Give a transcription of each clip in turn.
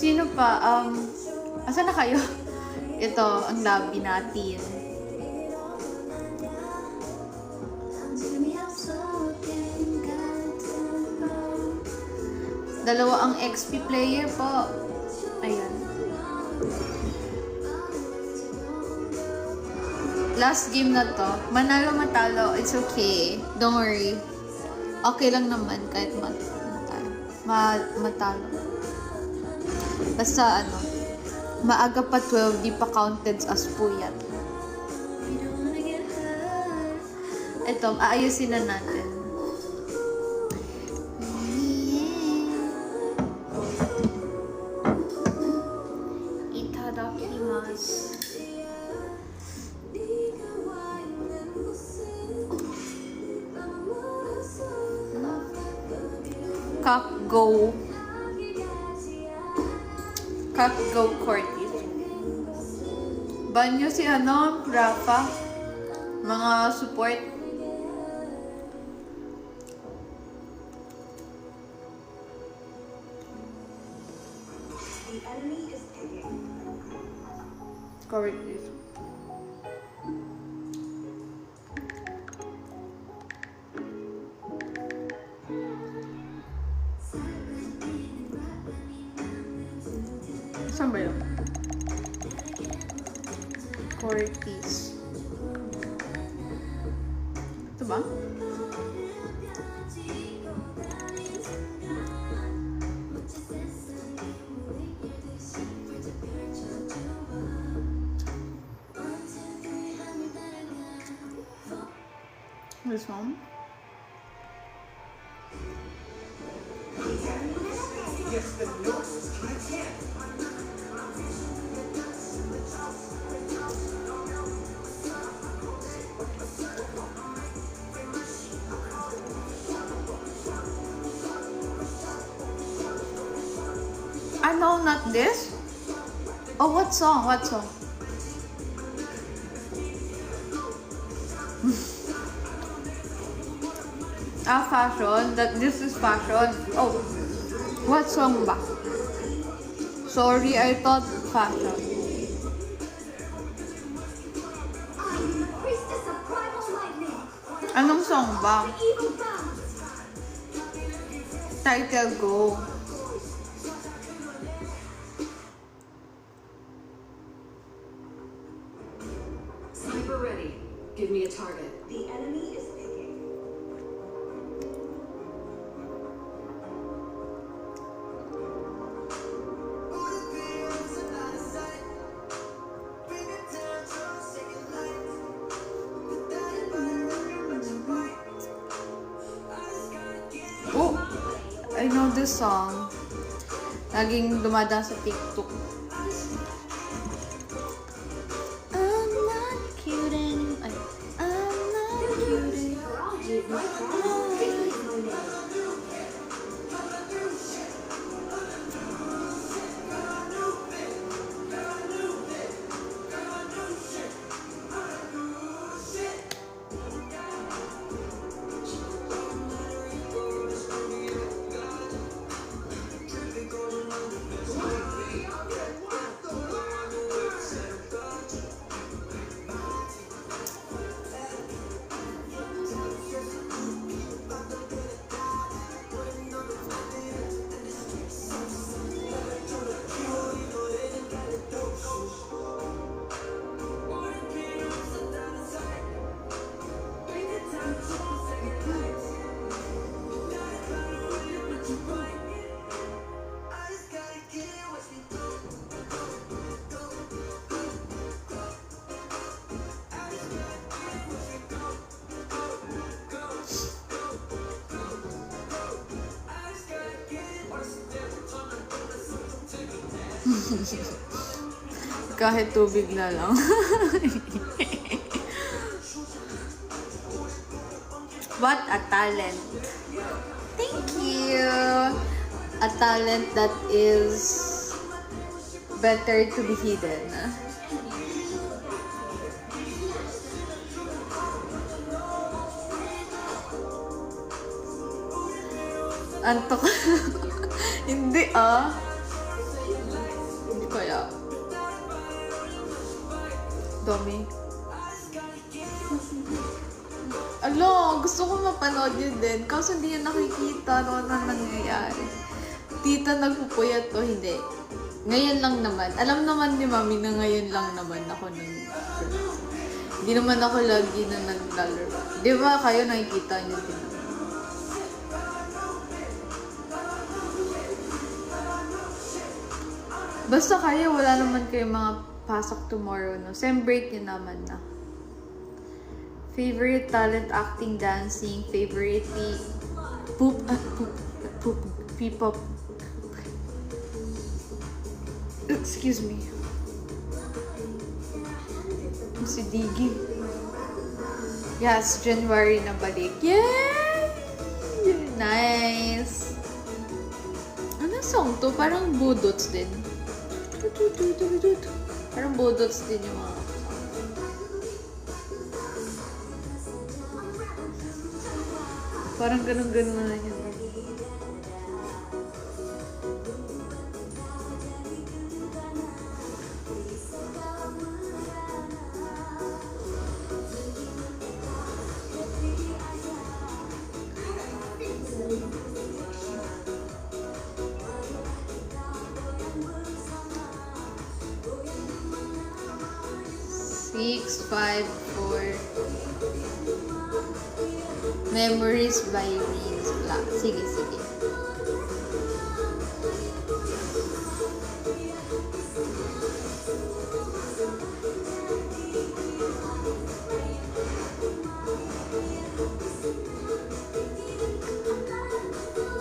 Sino pa? Asan na kayo? Ito, ang lobby natin. Dalawa ang XP player po. Ayan. Last game na to. Manalo matalo, it's okay. Don't worry. Okay lang naman kahit matalo. Basta ano, maaga pa 12, di pa counted as puyat. Ito, aayusin na natin. Itadakimasu. Kakgo Cortis. Banyo si Rafa. Mga support. Cortis. Saan ba yun? Cortis. Ito ba? This one? No, not this. Oh, what song? What song? Fashion. This is fashion. Oh, what song ba? Sorry, I thought fashion. Anong song ba? Title go. Sniper ready. Give me a target. The enemy is picking. Oh, I know this song. Laging dumadaan sa TikTok. Kahit tubig na lang. What a talent. Thank you. A talent that is better to be hidden. Antok. Hindi ah. kaya. Dami. Alo, gusto ko mapanood yun din. Kaso hindi yan nakikita ano na nangyayari. Tita nagpupuyat o hindi. Ngayon lang naman. Alam naman ni Mami na ngayon lang naman ako hindi naman ako lagi na naglalaro. Di ba kayo nakikita niyo din? Basta kayo, wala naman kayo mga pasok tomorrow, no? Sem break yun naman na. Favorite talent, acting, dancing, favorite P-pop. Excuse me. Si Diggy. Yes, January na balik. Yay! Nice! Ano song to? Parang budots din. Parang budots din yung mga parang ganun-ganun na yun. Six, 5, 4. Memories by Reels Black. Sige, sige.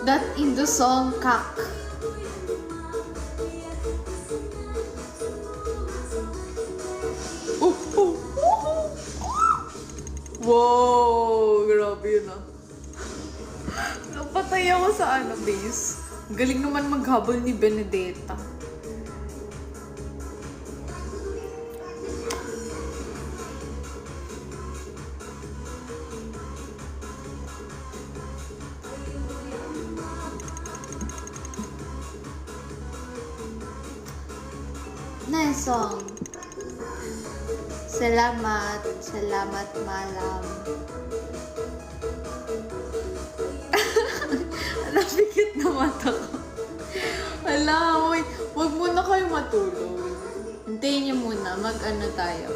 That in the song Kak. Wow! Grabe yun ah. Napatay ako sa base. Galing naman maghabol ni Benedetta. Nice song. Salamat. Salamat, malam. Napikit na mata ko. Hala, wait. Huwag muna kayo matulog. Hintayin niyo muna. Mag-ano tayo.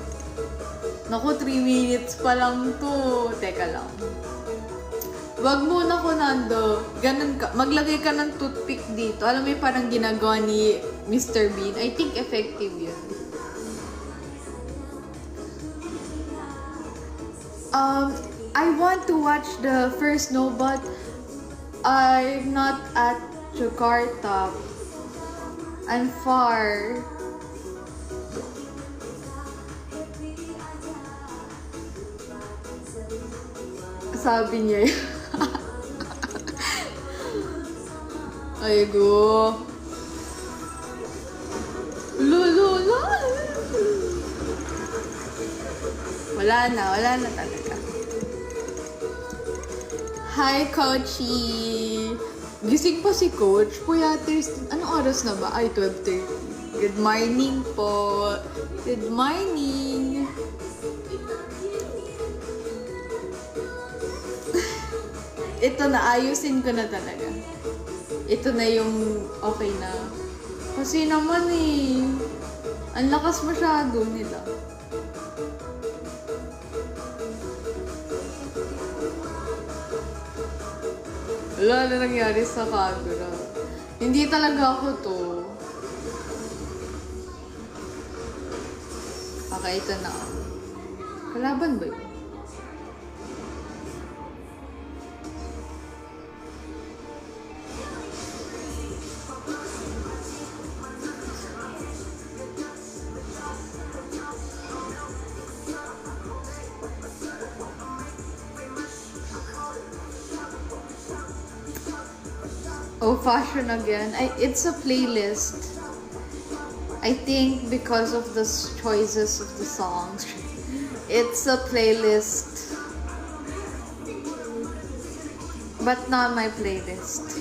Naku, 3 minutes pa lang to. Teka lang. Huwag muna ko nando. Ganun ka. Maglagay ka ng toothpick dito. Alam mo yung parang ginagawa ni Mr. Bean. I think effective yun. I want to watch the first Snow, but I'm not at Jakarta. I'm far. Sabi niya yun. Ay, go. Lulula. Wala na talaga. Hi, Coachy! Gising pa si Coach. Puyatis, anong oras na ba? Ay, 12:30. Good morning po. Good morning. Ito na, ayusin ko na talaga. Ito na yung okay na. Kasi naman ang lakas masyado nila. Wala na nangyari sa Kagura. Hindi talaga ako to. Okay, ito na. Kalaban ba yun? Oh, fashion again. It's a playlist. I think because of the choices of the songs. It's a playlist. But not my playlist.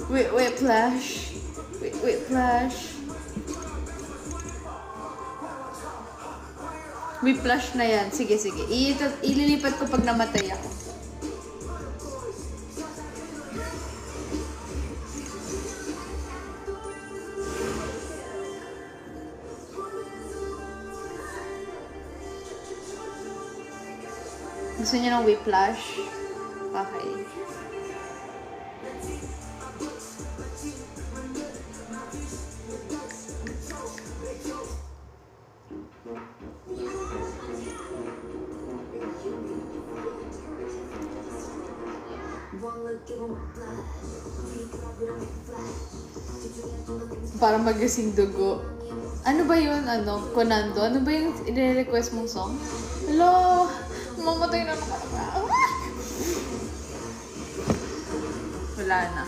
Wait, flash. Wait, flash. May flash na yan. Sige. Ililipat ko pag namatay ako. Gusto niyo ng whiplash? Okay. Para magising dugo. Ano ba yun, Konando? Ano ba yung i-request mong song? Hello! Mamatay na naman ako. Wala na.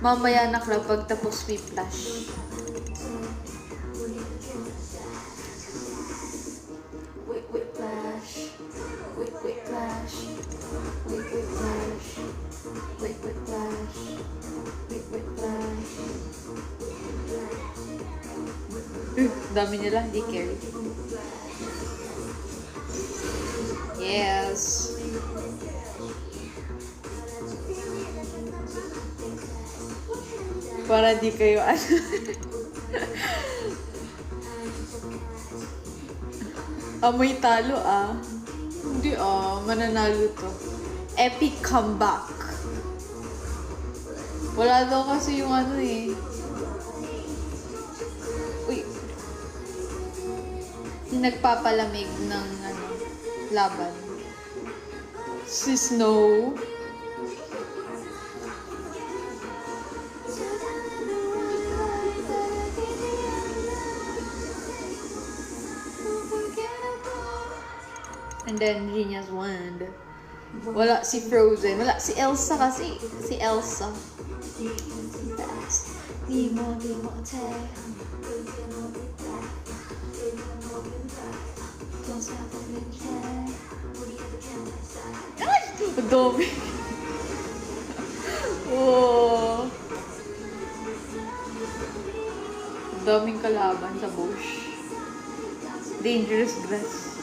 Mamaya na club pagtapos whiplash. Whiplash. Whiplash. Whiplash. Whiplash. Whiplash. Dami nila, di carry. Yes. Para di kayo amoy talo Hindi mananalo to. Epic comeback. Wala daw kasi yung Uy. Nagpapalamig ng laban. Si Snow. And then, Genius Wand. Wala si Frozen. Wala si Elsa kasi. Si Elsa. Ay! Dami. Oh. Daming kalaban sa bush. Dangerous grass.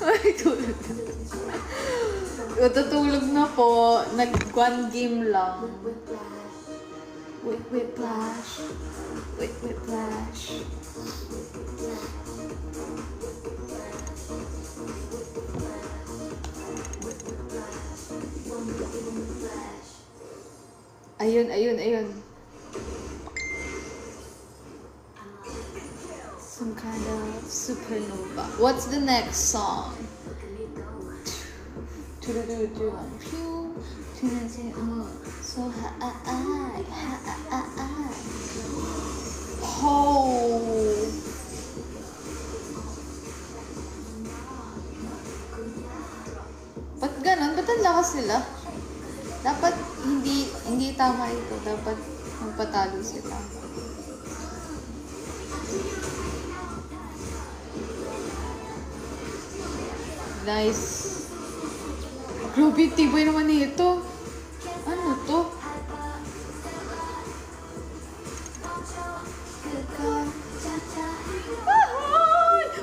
Ay, tulog na. Tutulog na po. Nag-one game lang. Whiplash. Whiplash. Ayun. Some kind of supernova. What's the next song? So high. Oh. Ba't ganon? Ba't ang lakas nila? Dapat hindi tama ito. Dapat magpatalo sila. Nice. Grabe, tibay naman ito. Ano to?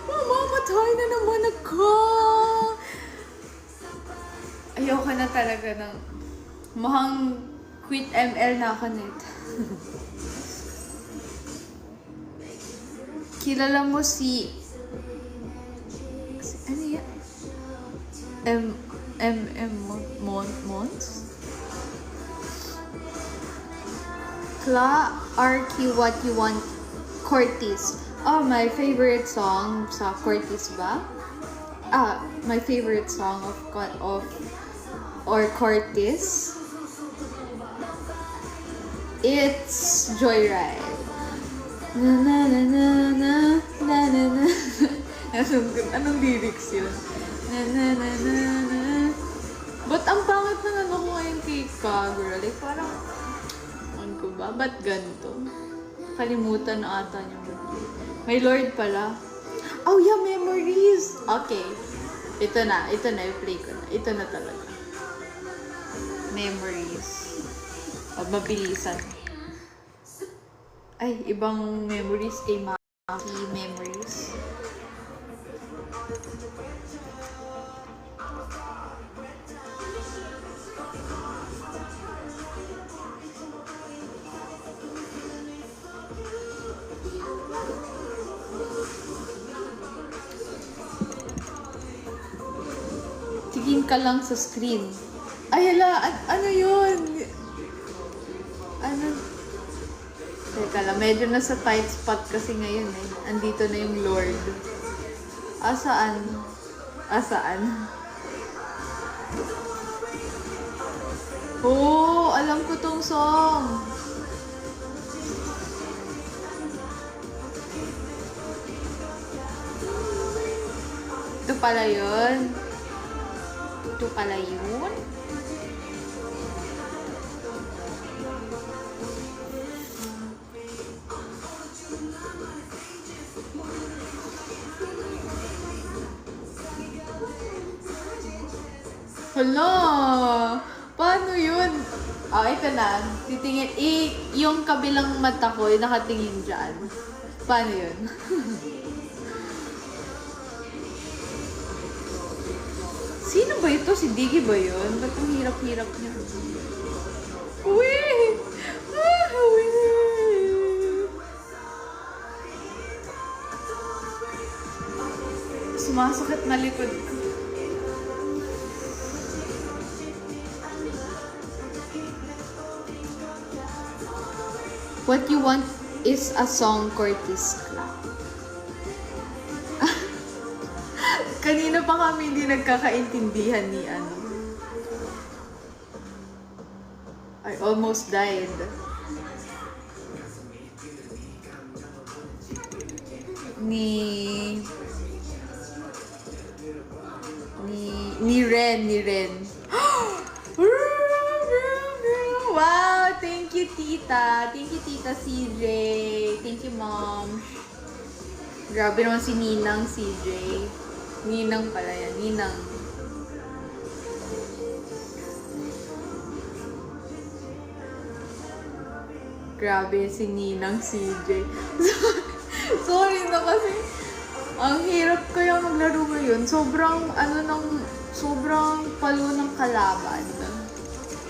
Mamamatay na naman ako! Ayoko na talaga ng mahang quit ML na ako nito. Kilala mo si ano yan? Mons? Cla Arky What You Want Cortis. Oh, my favorite song sa Cortis ba? My favorite song of or Cortis. It's Joyride. Na na na na na na na na. Anong lyrics yun? Na na na na na. Ba't ang pangit na ano ko ngayon kay Kagura? Like parang, ano ko ba? Ba't ganito? Kalimutan na ata niya mag-play. May Lord pala. Oh yeah, memories! Okay. Ito na, i-play ko na. Ito na talaga. Memories. O, mabilisan. Ay, ibang memories kay Maki. Memories. Tingin ka lang sa screen. Ay, hala, ano yun? Ano? Teka lang, medyo nasa tight spot kasi ngayon eh. Andito na yung Lord. Asaan? Asaan? Oh, alam ko tong song. Ito pala yun. Ito pala yun. Hala! Paano yun? Ito na. Titingin. Yung kabilang mata ko, yung nakatingin dyan. Paano yun? Sino ba ito? Si Diggy ba yun? Ba't ang hirap-hirap niya? Uwi! Uwi! Sumasakit na likod ko. What you want is a song, Cortis Club. Kanina pa kami hindi nagkakaintindihan ni ano. I almost died. Ni Ren. Wow! Thank you, tita. Thank you, tita CJ. Thank you, mom. Grabe naman si Ninang CJ. Ninang pala yan. Ninang. Grabe si Ninang CJ. Sorry na kasi. Ang hirap kaya maglaro ngayon. Sobrang palo ng kalaban.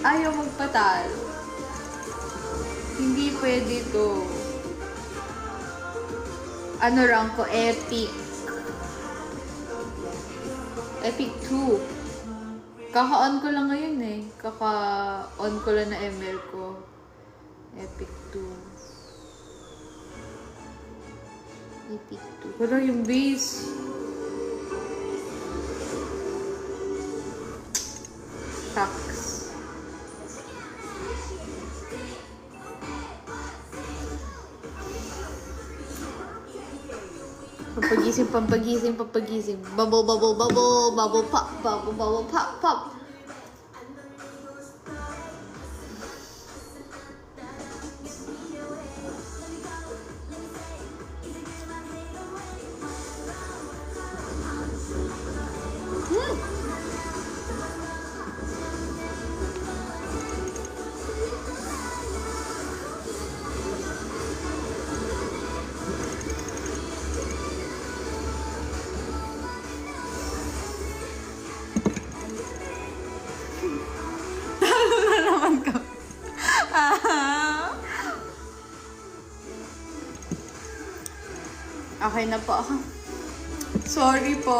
Ayaw magpatalo. Hindi pwede to. Ano rank ko? Epic. Epic 2. Kaka-on ko lang ngayon eh. Kaka-on ko lang na ML ko. Epic 2. Epic 2. Wala yung base. Shucks. Pampagising. Bubble, pop, pop. Okay na po ako. Sorry po.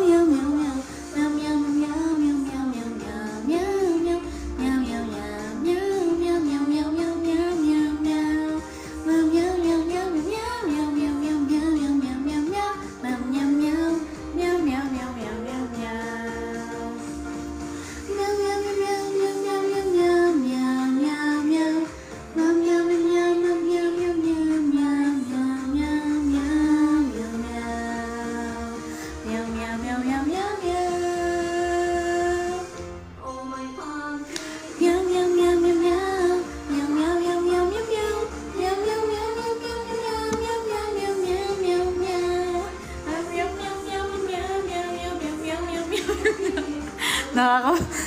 Oh my pumpkin.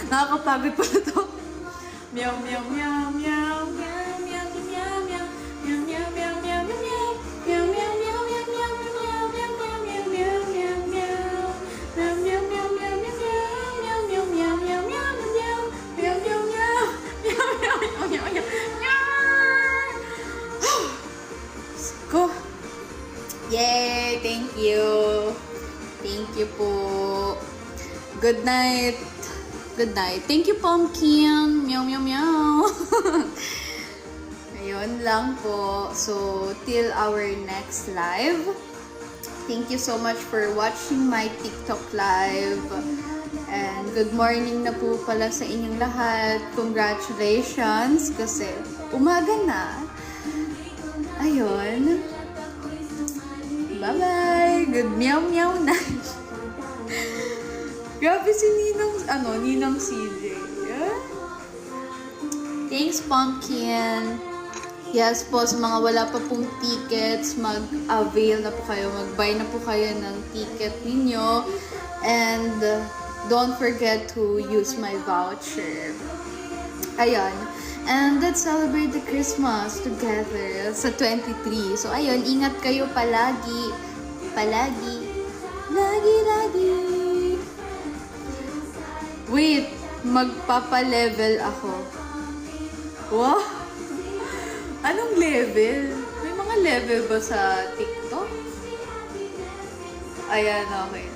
Nakakapagod pala to. Meow, meow, meow, meow, meow, meow, meow, meow, meow, meow, meow, meow, meow, meow, meow, meow, meow, Ko. Yay! Thank you. Thank you po. Good night. Good night. Thank you, Pumpkin. Meow, meow, meow. Ayun lang po. So, till our next live. Thank you so much for watching my TikTok live. And good morning na po pala sa inyong lahat. Congratulations kasi umaga na. Ayun. Bye-bye. Good meow meow na. Grabe si Ninang CJ. Yeah? Thanks, Pumpkin. Yes po, sa mga wala pa pong tickets, mag-avail na po kayo. Mag-buy na po kayo ng ticket ninyo. And don't forget to use my voucher. Ayan. And let's celebrate the Christmas together sa 23. So, ayun, ingat kayo palagi. Palagi. Lagi. Wait, magpapa-level ako. Wow! Anong level? May mga level ba sa TikTok? Ayan, okay.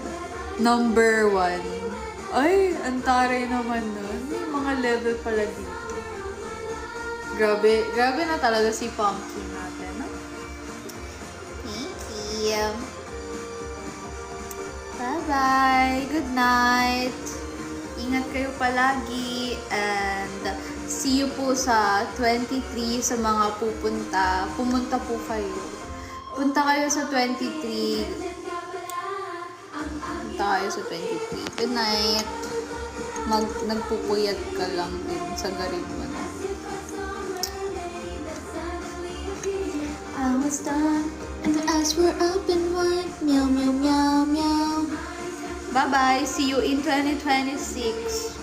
Number 1. Ay, ang taray naman nun. May mga level pala dito. Grabe na talaga si Pumpkin natin, no? Thank you. Bye-bye. Good night. Ingat kayo palagi. And see you po sa 23 sa mga pupunta. Pumunta po kayo. Punta kayo sa 23. Punta kayo sa 23. Good night. nagpupuyat ka lang din sa garin mo na. I was done and the eyes were open wide. Meow, meow, meow, meow. Bye-bye. See you in 2026.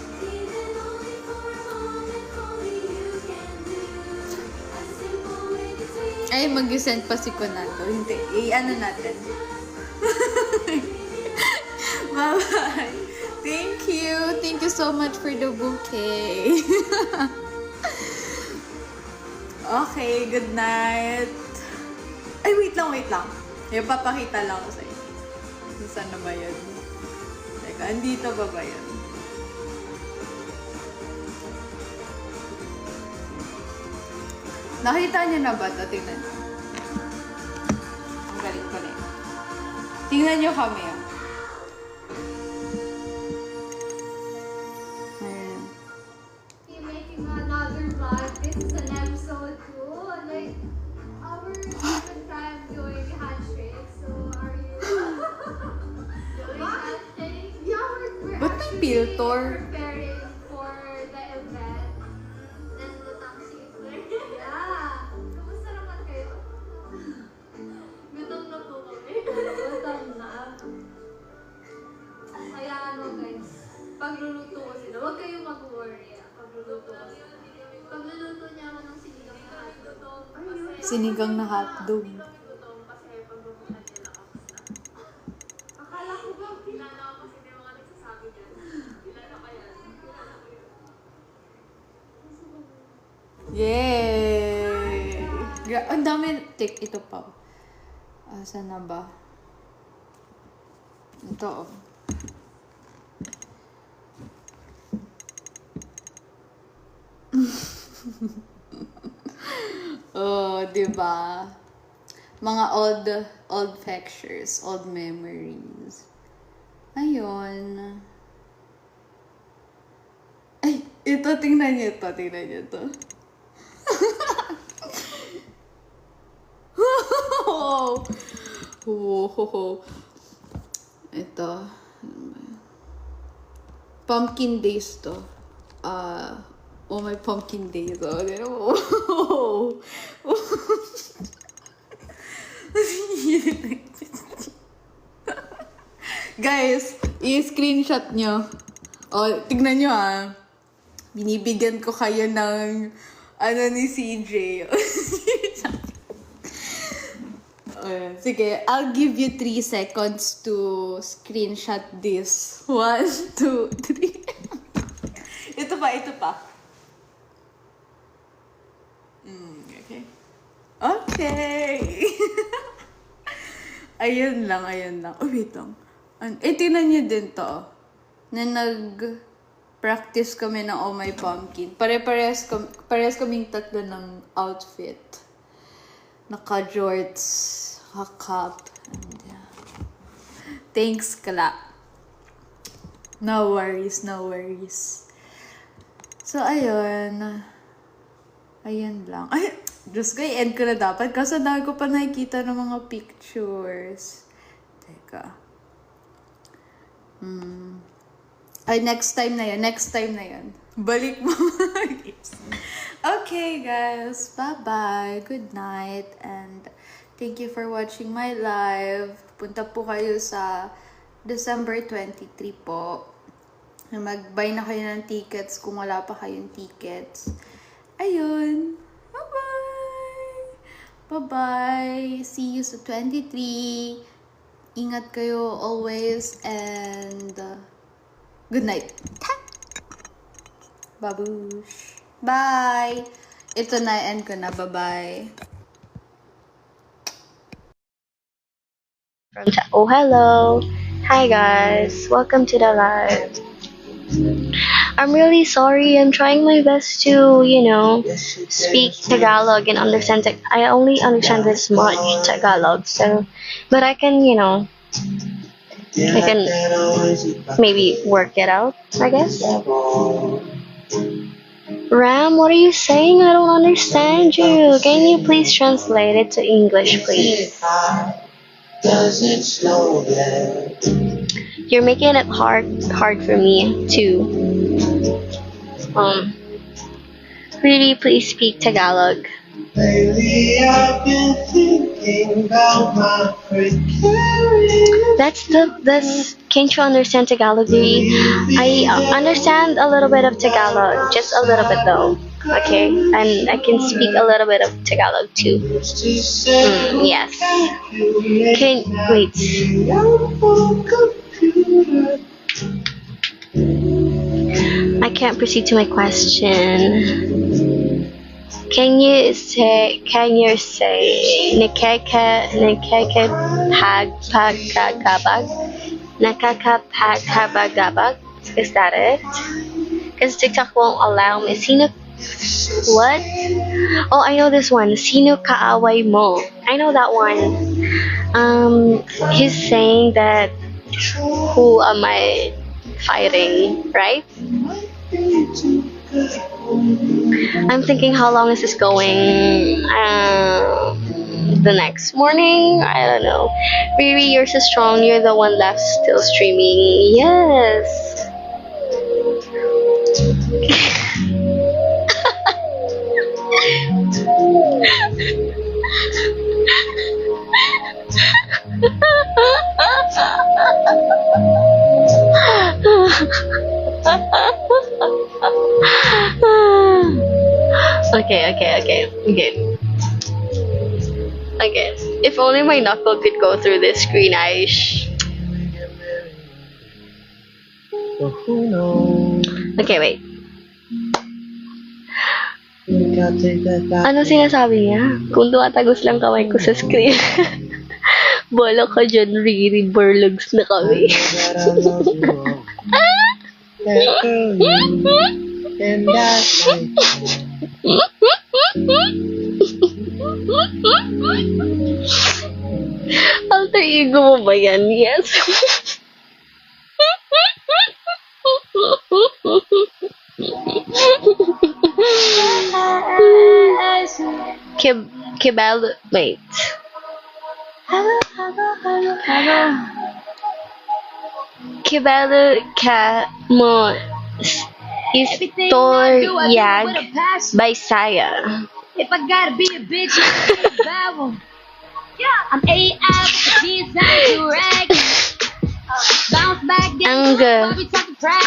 Ay, mag-send pa si Konato. Hindi. I-ano natin. Bye-bye. Thank you. Thank you so much for the bouquet. Okay, good night. Ay, wait lang. Yung papakita lang ko sa'yo. Saan na ba yun? Teka, andito ba yun? Nakita niyo na ba ito? Tingnan niyo. Ang galing ko na yun. Tingnan niyo kami. Ayan. You're making another vlog. This is an episode 2. Like, our second time doing handshake. So, are you doing handshake? Yeah, we're Ba't may actually filter? preparing for the event. And the taxi is there. Yeah. Kamusta naman kayo? Gutom na po kami. Gutom na. Kaya ano guys, pagluluto ko sila, huwag kayong mag-worry. Pagluluto ko sila. Pagluluto niya ako ng sinigang na hotdog. Sinigang na hotdog. Hindi kami gutom kasi paglulutuan niya nakamusta. Akala ko ba, kilala ko kasi may mga nagsasabi niyan. Kilala ko yan. Kilala ko yun. Yay! Ang dami. Ito pa. Saan na ba? Ito. Oh, diba? Mga old pictures, old memories. Ayun. Ay, ito, tingnan niyo ito. Wow. Ito. Pumpkin days to. Oh, my pumpkin days. Oh. Guys, i-screenshot nyo. Oh, tignan nyo Binibigyan ko kayo ng ni CJ. Sige, I'll give you 3 seconds to screenshot this. 1, 2, 3. Ito pa. Okay. Ayun lang. Oh, wait lang. Tingnan niyo din to. Na nag-practice kami ng Oh My Pumpkin. Parehas kaming tatlo ng outfit. Naka-jorts, haka-cup. Thanks, Kala. No worries. So, ayun lang. Ay, Diyos ko, i-end ko na dapat. Kaso dahil ko pa nakikita ng mga pictures. Teka. Ay, next time na yun. Balik mo. Okay, guys. Bye-bye. Good night. And thank you for watching my live. Punta po kayo sa December 23 po. Mag-buy na kayo ng tickets kung wala pa kayong tickets. Ayun. Bye-bye. See you sa 23. Ingat kayo always. And good night. Babush. Bye. Ito na, end ko na. Bye-bye. Oh, hello. Hi, guys. Welcome to the live. I'm really sorry. I'm trying my best to, speak Tagalog and understand. I only understand this much Tagalog, so, but I can, I can maybe work it out, I guess. Ram, what are you saying? I don't understand you. Can you please translate it to English, please? You're making it hard for me to really please speak Tagalog. Lately I've been thinking about my precarious. Can't you understand Tagalog, Riri? I understand a little bit of Tagalog, just a little bit though. Okay, and I can speak a little bit of Tagalog too. Yes. Can wait. I can't proceed to my question. Can you say nakakapaghabagabag? Is that it? Because TikTok won't allow me. What? Oh, I know this one. Sino kaaway mo? I know that one. He's saying that who am I fighting, right? I'm thinking, how long is this going? The next morning? I don't know. Riri, you're so strong. You're the one left still streaming. Yes. Okay. If only my knuckle could go through this screen, But who knows? Okay, wait. We gotta take that back. Ano sinasabi niya? Kung tumatagos lang kamay ko sa screen. Bola ka dyan, Riri. Burlugs na kami. That I love you all. That girl you, and that's my Alter ego mo ba yan? Yes. Wait. Kibalo ka mo istoryag by Saya. If I gotta be a bitch, I'm I'm AI, designed to rag. Bounce back, Ang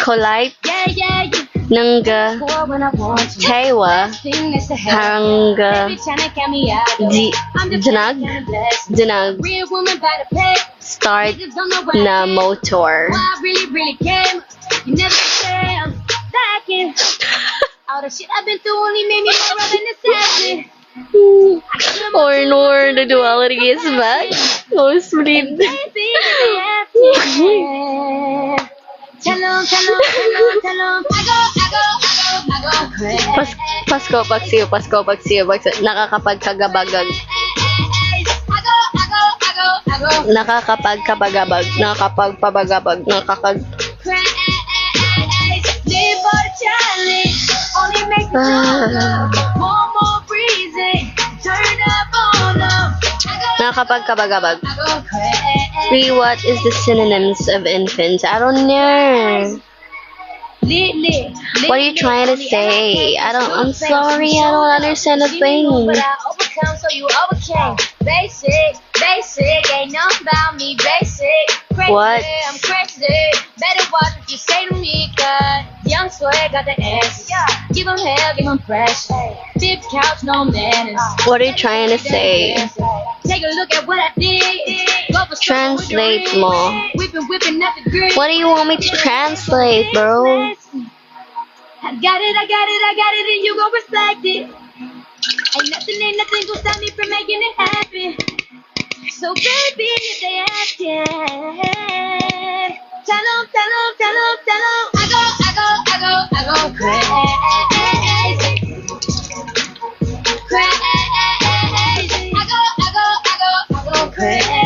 kolite yeah. ng Score when I want to. Taiwa Thing that's the hell. hang Baby tryna count me out. I'm just blessed. dinag Real woman by the pay. start Niggas don't know where na I came. motor. Why I really came. You never say I'm lacking. All the shit I've been through only made me more of an assassin. Or the duality is back. Oh, sweet. Baby, yeah. Tell 'em. I go crazy. Pasko pagsiyo. Nakakapagkagabagag. I go Nakakapagkabagabag. Nakakapagpabagabag. crazy. Live for the challenge. Only make me stronger. More breezy. Turn up on 'em. Nakakapagkabagabag. I go crazy. What is the synonyms of infants? I don't know. Lit. What are you trying to say? I'm sorry, I don't understand a thing. But I overcome, so you overcame. Basic, ain't nothing about me. Basic, crazy, What? I'm crazy. Better watch what you say to me, cause young swag got the answers. Give 'em hell, give 'em pressure. Big couch, no manners. What are you trying to say? Take a look at what I did. Go for Translate something with the mo. ring. Whipping up the green. What do you want me to translate, bro? I got it, and you gon' respect it. Ain't nothing gonna stop me from making it happen. So baby, if they asking, tell 'em, I go crazy. Crazy. I go crazy.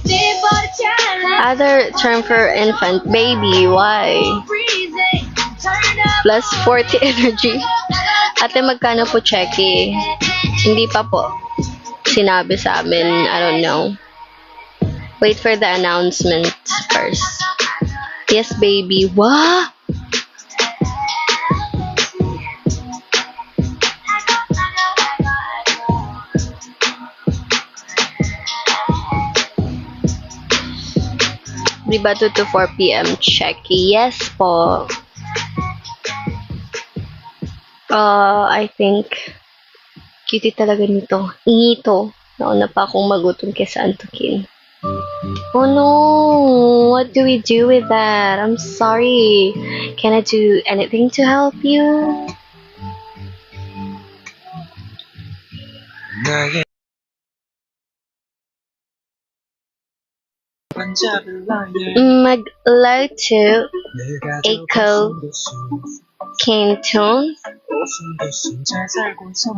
Live for the challenge. Other term for infant, baby, why? Plus 40 energy. Ate, magkano po cheque? Hindi pa po. sinabi sa amin. I don't know. Wait for the announcement first. Yes, baby. What? Diba 2 to 4 p.m. check? Yes po. I think cutie talaga nito. Ingito. Nauna pa akong magutom kesa antukin. Oh no! What do we do with that? I'm sorry. Can I do anything to help you? 나의 반짝을 나의 Mag-loto 내가 Echo 적었은 곳은 Cantone. 오순도순 잘 살고 있어